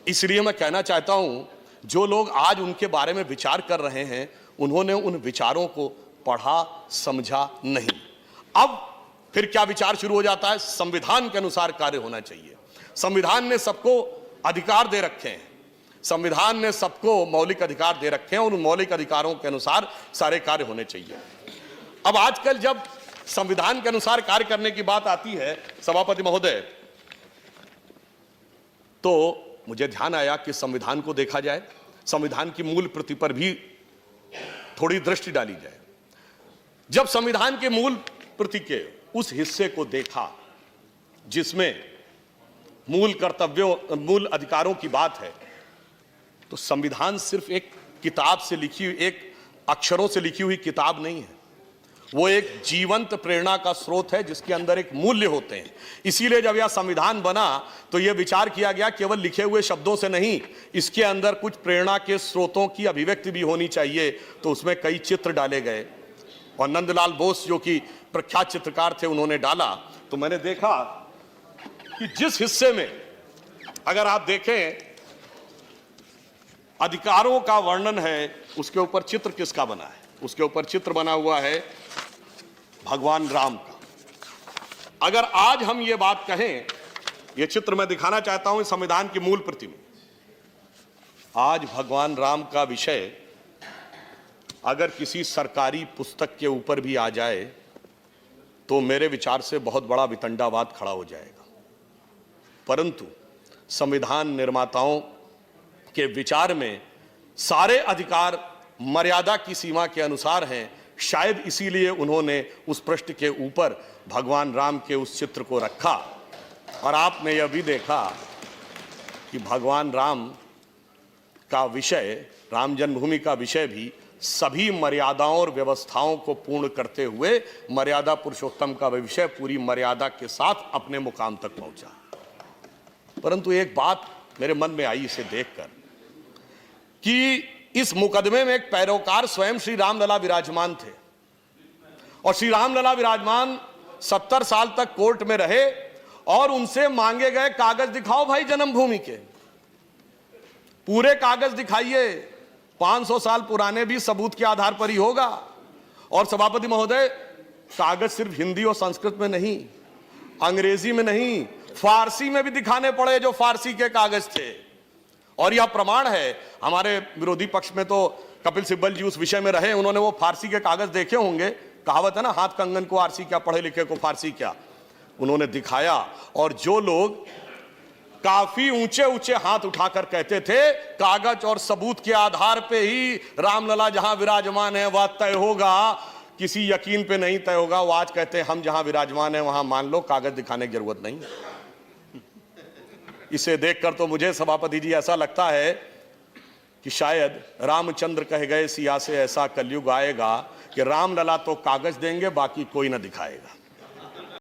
इसलिए मैं कहना चाहता हूं, जो लोग आज उनके बारे में विचार कर रहे हैं, उन्होंने उन विचारों को पढ़ा समझा नहीं। अब फिर क्या विचार शुरू हो जाता है? संविधान के अनुसार कार्य होना चाहिए। संविधान ने सबको अधिकार दे रखे हैं, संविधान ने सबको मौलिक अधिकार दे रखे हैं और उन मौलिक अधिकारों के अनुसार सारे कार्य होने चाहिए। अब आजकल जब संविधान के अनुसार कार्य करने की बात आती है सभापति महोदय, तो मुझे ध्यान आया कि संविधान को देखा जाए, संविधान की मूल प्रति पर भी थोड़ी दृष्टि डाली जाए। जब संविधान के मूल प्रति के उस हिस्से को देखा जिसमें मूल कर्तव्यों, मूल अधिकारों की बात है, तो संविधान सिर्फ एक किताब से लिखी हुई, एक अक्षरों से लिखी हुई किताब नहीं है। वो एक जीवंत प्रेरणा का स्रोत है जिसके अंदर एक मूल्य होते हैं। इसीलिए जब यह संविधान बना तो यह विचार किया गया केवल लिखे हुए शब्दों से नहीं, इसके अंदर कुछ प्रेरणा के स्रोतों की अभिव्यक्ति भी होनी चाहिए। तो उसमें कई चित्र डाले गए और नंदलाल बोस जो कि प्रख्यात चित्रकार थे, उन्होंने डाला। तो मैंने देखा कि जिस हिस्से में अगर आप देखें अधिकारों का वर्णन है, उसके ऊपर चित्र किसका बना है? उसके ऊपर चित्र बना हुआ है भगवान राम का। अगर आज हम ये बात कहें, ये चित्र मैं दिखाना चाहता हूं संविधान की मूल प्रति में, आज भगवान राम का विषय अगर किसी सरकारी पुस्तक के ऊपर भी आ जाए तो मेरे विचार से बहुत बड़ा वितंडावाद खड़ा हो जाएगा। परंतु संविधान निर्माताओं के विचार में सारे अधिकार मर्यादा की सीमा के अनुसार हैं। शायद इसीलिए उन्होंने उस पृष्ठ के ऊपर भगवान राम के उस चित्र को रखा। और आपने यह भी देखा कि भगवान राम का विषय, राम जन्मभूमि का विषय भी सभी मर्यादाओं और व्यवस्थाओं को पूर्ण करते हुए मर्यादा पुरुषोत्तम का विषय पूरी मर्यादा के साथ अपने मुकाम तक पहुंचा। परंतु एक बात मेरे मन में आई इसे देखकर कि इस मुकदमे में एक पैरोकार स्वयं श्री रामलला विराजमान थे और श्री रामलला विराजमान 70 साल तक कोर्ट में रहे और उनसे मांगे गए कागज दिखाओ भाई जन्मभूमि के, पूरे कागज दिखाइए, 500 साल पुराने भी सबूत के आधार पर ही होगा। और सभापति महोदय, कागज सिर्फ हिंदी और संस्कृत में नहीं, अंग्रेजी में नहीं, फारसी में भी दिखाने पड़े जो फारसी के कागज थे। और यह प्रमाण है, हमारे विरोधी पक्ष में तो कपिल सिब्बल जी उस विषय में रहे, उन्होंने वो फारसी के कागज देखे होंगे। कहावत है ना, हाथ कंगन को आरसी क्या, पढ़े लिखे को फारसी क्या। उन्होंने दिखाया और जो लोग काफी ऊंचे ऊंचे हाथ उठाकर कहते थे कागज और सबूत के आधार पे ही रामलला जहां विराजमान है वह तय होगा, किसी यकीन पे नहीं तय होगा, वो आज कहते हैं हम जहां विराजमान है वहां मान लो, कागज दिखाने की जरूरत नहीं। इसे देखकर तो मुझे सभापति जी ऐसा लगता है कि शायद रामचंद्र कह गए सिया से ऐसा कलयुग आएगा कि रामलला तो कागज देंगे, बाकी कोई ना दिखाएगा।